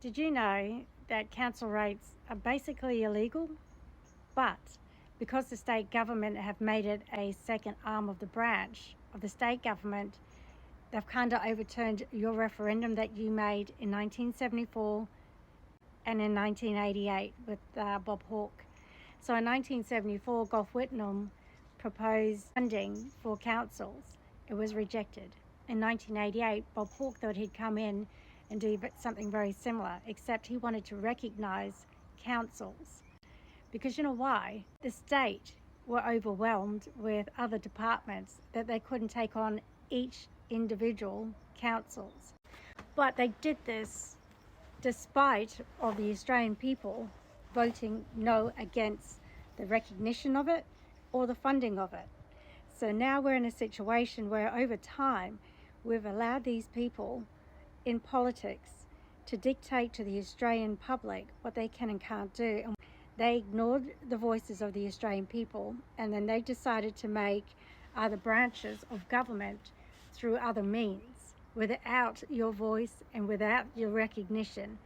Did you know that council rates are basically illegal? But because the state government have made it a second arm of the branch of the state government, they've kind of overturned your referendum that you made in 1974 and in 1988 with Bob Hawke. So in 1974, Govt proposed funding for councils. It was rejected. In 1988, Bob Hawke thought he'd come in and do something very similar, except he wanted to recognise councils. Because you know why? The state were overwhelmed with other departments that they couldn't take on each individual councils. But they did this despite of the Australian people voting no against the recognition of it or the funding of it. So now we're in a situation where over time we've allowed these people in politics to dictate to the Australian public what they can and can't do. And they ignored the voices of the Australian people, and then they decided to make other branches of government through other means without your voice and without your recognition.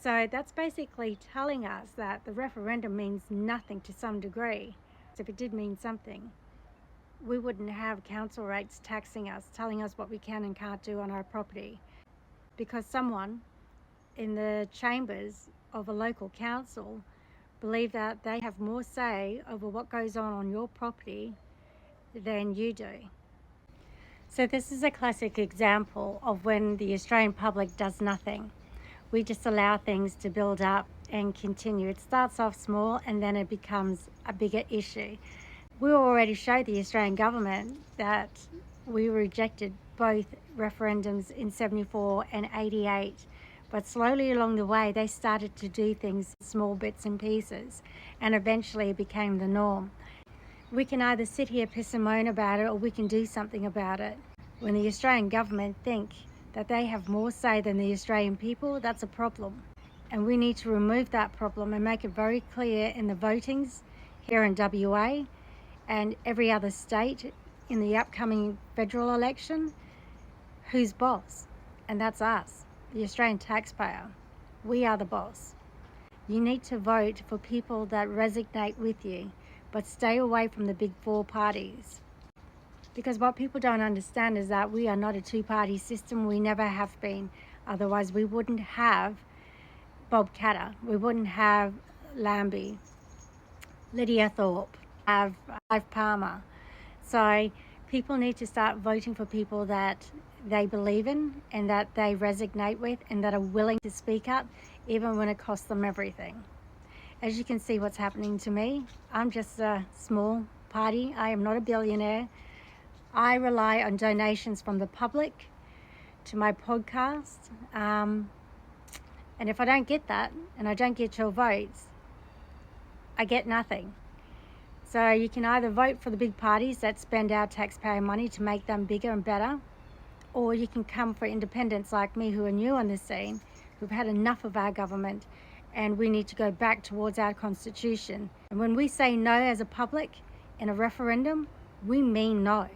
So that's basically telling us that the referendum means nothing to some degree. If it did mean something, we wouldn't have council rates taxing us, telling us what we can and can't do on our property. Because someone in the chambers of a local council believe that they have more say over what goes on your property than you do. So this is a classic example of when the Australian public does nothing. We just allow things to build up and continue. It starts off small and then it becomes a bigger issue. We already showed the Australian government that we rejected both referendums in 74 and 88, but slowly along the way they started to do things in small bits and pieces, and eventually it became the norm. We can either sit here, piss and moan about it, or we can do something about it. When the Australian government think that they have more say than the Australian people, that's a problem. And we need to remove that problem and make it very clear in the votings here in WA and every other state in the upcoming federal election, who's boss? And that's us, the Australian taxpayer. We are the boss. You need to vote for people that resonate with you, but stay away from the big four parties. Because what people don't understand is that we are not a two-party system. We never have been. Otherwise, we wouldn't have Bob Katter. We wouldn't have Lambie, Lydia Thorpe, have Clive Palmer. So people need to start voting for people that they believe in and that they resonate with and that are willing to speak up, even when it costs them everything. As you can see what's happening to me, I'm just a small party. I am not a billionaire. I rely on donations from the public to my podcast. And if I don't get that and I don't get your votes, I get nothing. So you can either vote for the big parties that spend our taxpayer money to make them bigger and better, or you can come for independents like me who are new on the scene, who've had enough of our government, and we need to go back towards our constitution. And when we say no as a public in a referendum, we mean no.